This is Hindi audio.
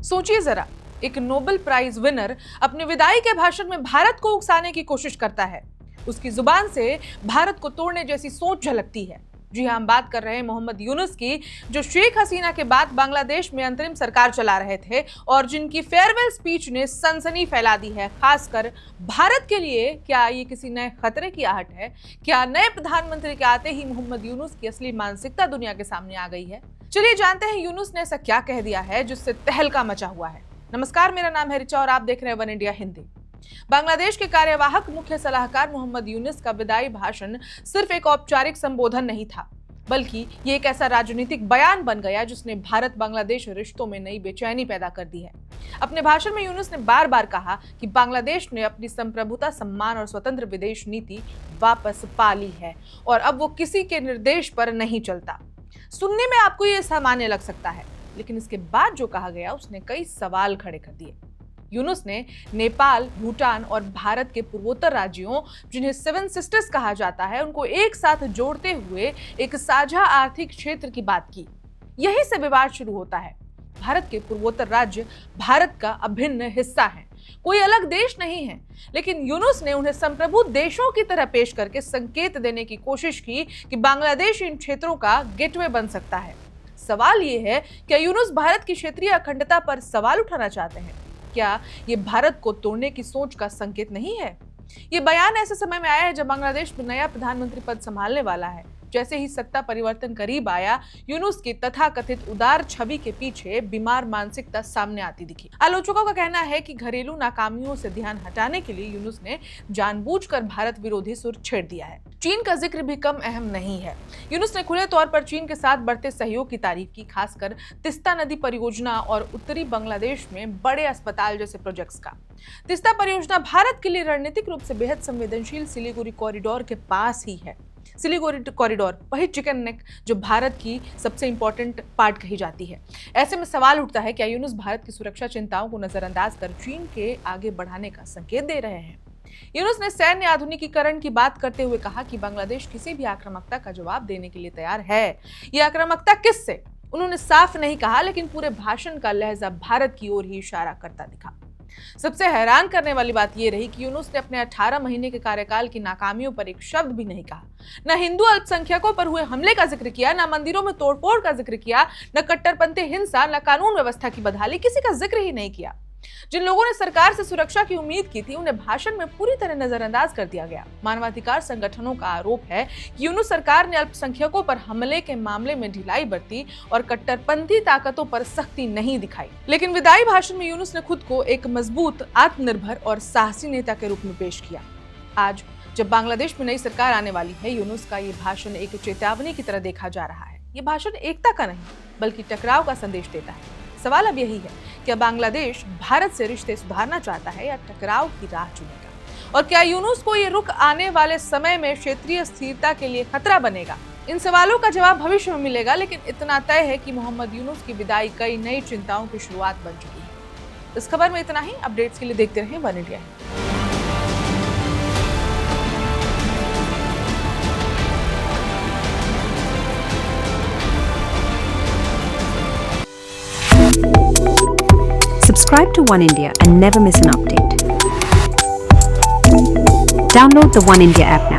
सोचिए जरा, एक नोबेल प्राइज विनर अपने विदाई के भाषण में भारत को उकसाने की कोशिश करता है। उसकी जुबान से भारत को तोड़ने जैसी सोच झलकती है। जी हां, हम बात कर रहे हैं मोहम्मद यूनुस की, जो शेख हसीना के बाद बांग्लादेश में अंतरिम सरकार चला रहे थे और जिनकी फेयरवेल स्पीच ने सनसनी फैला दी है, खासकर भारत के लिए। क्या ये किसी नए खतरे की आहट है? क्या नए प्रधानमंत्री के आते ही मोहम्मद यूनुस की असली मानसिकता दुनिया के सामने आ गई है? चलिए जानते हैं यूनुस ने ऐसा क्या कह दिया है जिससे तहलका मचा हुआ है। नमस्कार, मेरा नाम है रिचा और आप देख रहे हैं वन इंडिया हिंदी। बांग्लादेश के कार्यवाहक मुख्य सलाहकार मोहम्मद यूनुस का विदाई भाषण सिर्फ एक औपचारिक संबोधन नहीं था, बल्कि ये एक ऐसा राजनीतिक बयान बन गया जिसने भारत बांग्लादेश रिश्तों में नई बेचैनी पैदा कर दी है। अपने भाषण में यूनुस ने बार बार कहा कि बांग्लादेश ने अपनी संप्रभुता, सम्मान और स्वतंत्र विदेश नीति वापस पा ली है और अब वो किसी के निर्देश पर नहीं चलता। सुनने में आपको ये सामान्य लग सकता है, लेकिन इसके बाद जो कहा गया उसने कई सवाल खड़े कर दिए। यूनुस ने नेपाल, भूटान और भारत के पूर्वोत्तर राज्यों, जिन्हें सेवन सिस्टर्स कहा जाता है, उनको एक साथ जोड़ते हुए एक साझा आर्थिक क्षेत्र की बात की। यही से विवाद शुरू होता है। भारत के पूर्वोत्तर राज्य भारत का अभिन्न हिस्सा है, कोई अलग देश नहीं है, लेकिन यूनुस ने उन्हें संप्रभु देशों की तरह पेश करके संकेत देने की कोशिश की कि बांग्लादेश इन क्षेत्रों का गेटवे बन सकता है। सवाल ये है, क्या यूनुस भारत की क्षेत्रीय अखंडता पर सवाल उठाना चाहते हैं? क्या ये भारत को तोड़ने की सोच का संकेत नहीं है? ये बयान ऐसे समय में आया है जब बांग्लादेश में नया प्रधानमंत्री पद संभालने वाला है। जैसे ही सत्ता परिवर्तन करीब आया, यूनुस की तथाकथित उदार छवि के पीछे बीमार मानसिकता सामने आती दिखी। आलोचकों का कहना है कि घरेलू नाकामियों से ध्यान हटाने के लिए यूनुस ने जानबूझकर भारत विरोधी सुर छेड़ दिया है। चीन का जिक्र भी कम अहम नहीं है। यूनुस ने खुले तौर पर चीन के साथ बढ़ते सहयोग की तारीफ की, खासकर तिस्ता नदी परियोजना और उत्तरी बांग्लादेश में बड़े अस्पताल जैसे प्रोजेक्ट्स का। तिस्ता परियोजना भारत के लिए रणनीतिक रूप से बेहद संवेदनशील सिलीगुड़ी कॉरिडोर के पास ही है। सिलीगुड़ी कॉरिडोर वही चिकन नेक जो भारत की सबसे इंपॉर्टेंट पार्ट कही जाती है। ऐसे में सवाल उठता है, क्या यूनुस भारत की सुरक्षा चिंताओं को नजरअंदाज कर चीन के आगे बढ़ाने का संकेत दे रहे हैं? यूनुस ने सैन्य आधुनिकीकरण की बात करते हुए कहा कि बांग्लादेश किसी भी आक्रामकता का जवाब देने के लिए तैयार है। यह आक्रामकता किससे, उन्होंने साफ नहीं कहा, लेकिन पूरे भाषण का लहजा भारत की ओर ही इशारा करता दिखा। सबसे हैरान करने वाली बात यह रही कि यूनुस ने अपने 18 महीने के कार्यकाल की नाकामियों पर एक शब्द भी नहीं कहा। न हिंदू अल्पसंख्यकों पर हुए हमले का जिक्र किया, न मंदिरों में तोड़फोड़ का जिक्र किया, न कट्टरपंथी हिंसा, न कानून व्यवस्था की बदहाली, किसी का जिक्र ही नहीं किया। जिन लोगों ने सरकार से सुरक्षा की उम्मीद की थी, उन्हें भाषण में पूरी तरह नजरअंदाज कर दिया गया। मानवाधिकार संगठनों का आरोप है कि यूनुस सरकार ने अल्पसंख्यकों पर हमले के मामले में ढिलाई बरती और कट्टरपंथी ताकतों पर सख्ती नहीं दिखाई। लेकिन विदाई भाषण में यूनुस ने खुद को एक मजबूत, आत्मनिर्भर और साहसी नेता के रूप में पेश किया। आज जब बांग्लादेश में नई सरकार आने वाली है, यूनुस का ये भाषण एक चेतावनी की तरह देखा जा रहा है। ये भाषण एकता का नहीं, बल्कि टकराव का संदेश देता है। सवाल अब यही है, क्या बांग्लादेश भारत से रिश्ते सुधारना चाहता है या टकराव की राह चुनेगा? और क्या यूनुस को ये रुख आने वाले समय में क्षेत्रीय स्थिरता के लिए खतरा बनेगा? इन सवालों का जवाब भविष्य में मिलेगा, लेकिन इतना तय है कि मोहम्मद यूनुस की विदाई कई नई चिंताओं की शुरुआत बन चुकी है। इस खबर में इतना ही। अपडेट्स के लिए देखते रहें one India. Subscribe to One India and never miss an update. Download the One India app now.